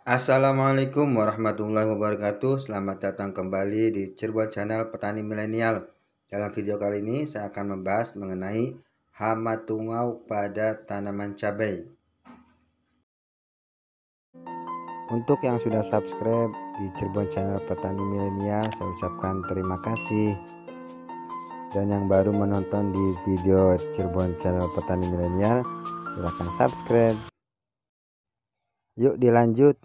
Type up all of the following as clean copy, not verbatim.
Assalamualaikum warahmatullahi wabarakatuh. Selamat datang kembali di Cirebon Channel Petani Milenial. Dalam video kali ini saya akan membahas mengenai hama tungau pada tanaman cabai. Untuk yang sudah subscribe di Cirebon Channel Petani Milenial, saya ucapkan terima kasih. Dan yang baru menonton di video Cirebon Channel Petani Milenial, silahkan subscribe. Yuk dilanjut.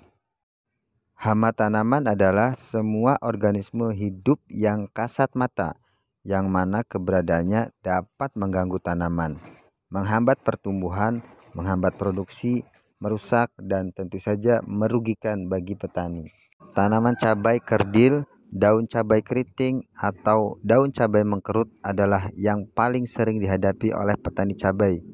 Hama tanaman adalah semua organisme hidup yang kasat mata, yang mana keberadaannya dapat mengganggu tanaman, menghambat pertumbuhan, menghambat produksi, merusak, dan tentu saja merugikan bagi petani. Tanaman cabai kerdil, daun cabai keriting, atau daun cabai mengkerut adalah yang paling sering dihadapi oleh petani cabai.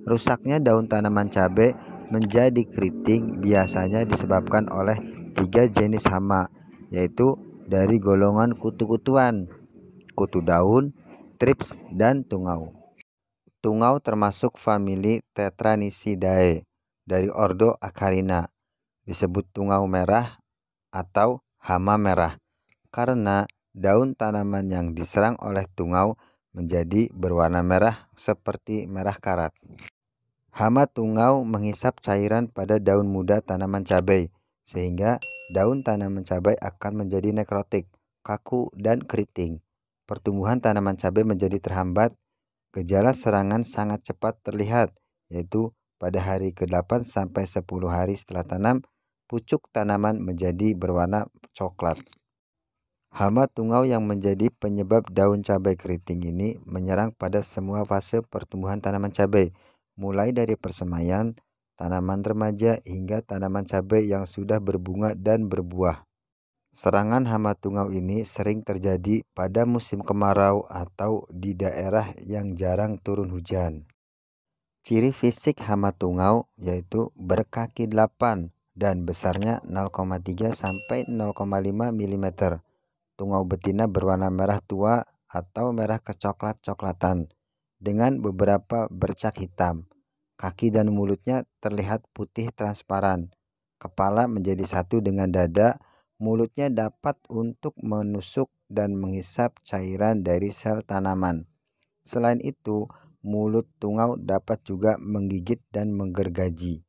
Rusaknya daun tanaman cabai menjadi keriting biasanya disebabkan oleh 3 jenis hama, yaitu dari golongan kutu-kutuan, kutu daun, trips, dan tungau. Tungau termasuk famili Tetranicidae dari ordo Acarina. Disebut tungau merah atau hama merah karena daun tanaman yang diserang oleh tungau menjadi berwarna merah seperti merah karat. Hama tungau menghisap cairan pada daun muda tanaman cabai, sehingga daun tanaman cabai akan menjadi nekrotik, kaku, dan keriting. Pertumbuhan tanaman cabai menjadi terhambat. Gejala serangan sangat cepat terlihat, yaitu pada hari ke-8 sampai 10 hari setelah tanam, pucuk tanaman menjadi berwarna coklat. Hama tungau yang menjadi penyebab daun cabai keriting ini menyerang pada semua fase pertumbuhan tanaman cabai, mulai dari persemaian, tanaman remaja, hingga tanaman cabai yang sudah berbunga dan berbuah. Serangan hama tungau ini sering terjadi pada musim kemarau atau di daerah yang jarang turun hujan. Ciri fisik hama tungau yaitu berkaki 8 dan besarnya 0,3 sampai 0,5 mm. Tungau betina berwarna merah tua atau merah kecoklat-coklatan dengan beberapa bercak hitam. Kaki dan mulutnya terlihat putih transparan. Kepala menjadi satu dengan dada. Mulutnya dapat untuk menusuk dan menghisap cairan dari sel tanaman. Selain itu, mulut tungau dapat juga menggigit dan menggergaji.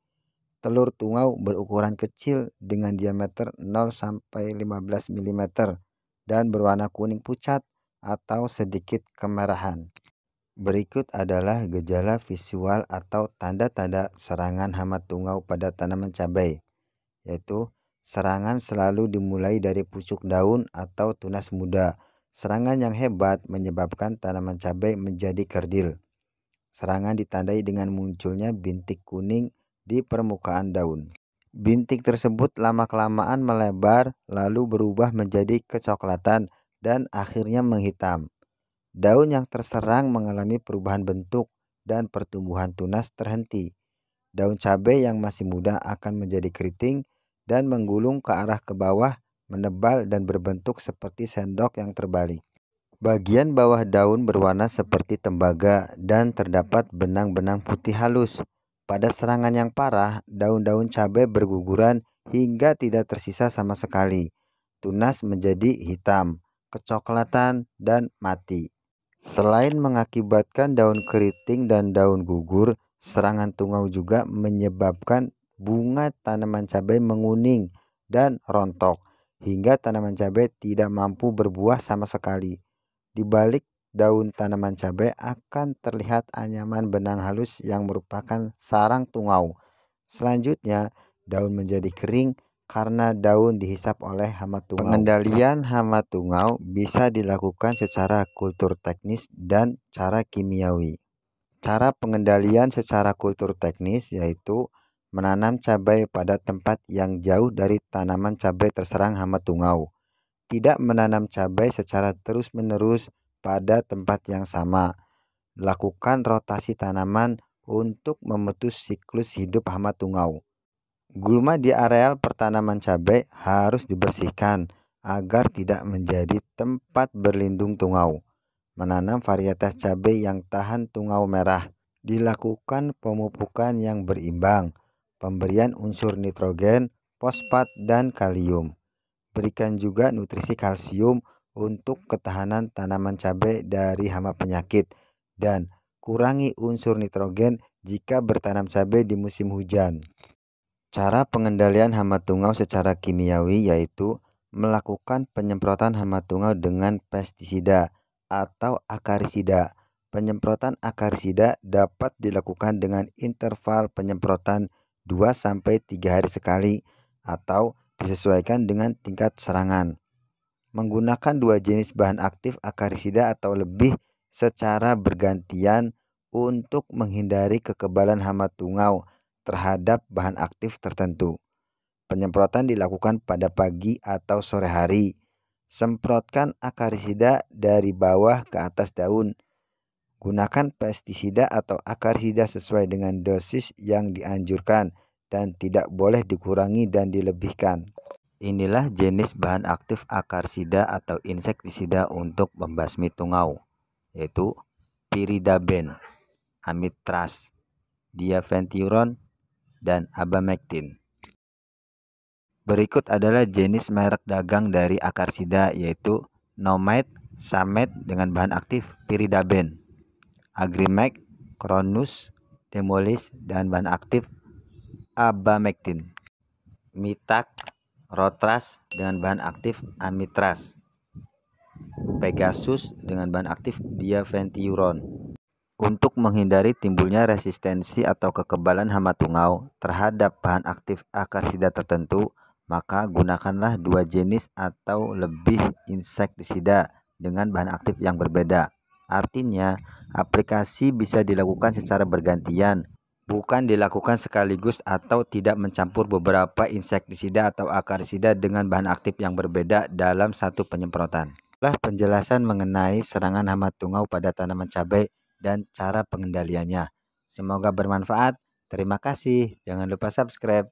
Telur tungau berukuran kecil dengan diameter 0 sampai 15 mm dan berwarna kuning pucat atau sedikit kemerahan. Berikut adalah gejala visual atau tanda-tanda serangan hama tungau pada tanaman cabai, yaitu serangan selalu dimulai dari pucuk daun atau tunas muda. Serangan yang hebat menyebabkan tanaman cabai menjadi kerdil. Serangan ditandai dengan munculnya bintik kuning di permukaan daun. Bintik tersebut lama-kelamaan melebar lalu berubah menjadi kecoklatan dan akhirnya menghitam. Daun yang terserang mengalami perubahan bentuk dan pertumbuhan tunas terhenti. Daun cabai yang masih muda akan menjadi keriting dan menggulung ke arah ke bawah, menebal dan berbentuk seperti sendok yang terbalik. Bagian bawah daun berwarna seperti tembaga dan terdapat benang-benang putih halus. Pada serangan yang parah, daun-daun cabai berguguran hingga tidak tersisa sama sekali. Tunas menjadi hitam, kecoklatan, dan mati. Selain mengakibatkan daun keriting dan daun gugur, serangan tungau juga menyebabkan bunga tanaman cabai menguning dan rontok, hingga tanaman cabai tidak mampu berbuah sama sekali. Di balik daun tanaman cabai akan terlihat anyaman benang halus yang merupakan sarang tungau. Selanjutnya, daun menjadi kering karena daun dihisap oleh hama tungau. Pengendalian hama tungau bisa dilakukan secara kultur teknis dan cara kimiawi. Cara pengendalian secara kultur teknis yaitu menanam cabai pada tempat yang jauh dari tanaman cabai terserang hama tungau. Tidak menanam cabai secara terus-menerus pada tempat yang sama. Lakukan rotasi tanaman untuk memutus siklus hidup hama tungau. Gulma di areal pertanaman cabai harus dibersihkan agar tidak menjadi tempat berlindung tungau. Menanam varietas cabai yang tahan tungau merah. Dilakukan pemupukan yang berimbang, pemberian unsur nitrogen, fosfat, dan kalium. Berikan juga nutrisi kalsium untuk ketahanan tanaman cabai dari hama penyakit dan kurangi unsur nitrogen jika bertanam cabai di musim hujan. Cara pengendalian hama tungau secara kimiawi yaitu melakukan penyemprotan hama tungau dengan pestisida atau akarisida. Penyemprotan akarisida dapat dilakukan dengan interval penyemprotan 2-3 hari sekali atau disesuaikan dengan tingkat serangan. Menggunakan 2 jenis bahan aktif akarisida atau lebih secara bergantian untuk menghindari kekebalan hama tungau terhadap bahan aktif tertentu. Penyemprotan dilakukan pada pagi atau sore hari. Semprotkan akarisida dari bawah ke atas daun. Gunakan pestisida atau akarisida sesuai dengan dosis yang dianjurkan dan tidak boleh dikurangi dan dilebihkan. Inilah jenis bahan aktif akarisida atau insektisida untuk membasmi tungau, yaitu piridaben, amitraz, diaventuron, dan abamectin. Berikut adalah jenis merek dagang dari akarisida yaitu Nomade, Samet dengan bahan aktif piridaben, Agrimax, Cronus, Demolis dan bahan aktif abamectin, Mitak, Rotras dengan bahan aktif amitraz, Pegasus dengan bahan aktif diaventuron. Untuk menghindari timbulnya resistensi atau kekebalan hama tungau terhadap bahan aktif akarisida tertentu, maka gunakanlah 2 jenis atau lebih insektisida dengan bahan aktif yang berbeda. Artinya, aplikasi bisa dilakukan secara bergantian, bukan dilakukan sekaligus atau tidak mencampur beberapa insektisida atau akarisida dengan bahan aktif yang berbeda dalam satu penyemprotan. Itulah penjelasan mengenai serangan hama tungau pada tanaman cabai dan cara pengendaliannya. Semoga bermanfaat. Terima kasih. Jangan lupa subscribe.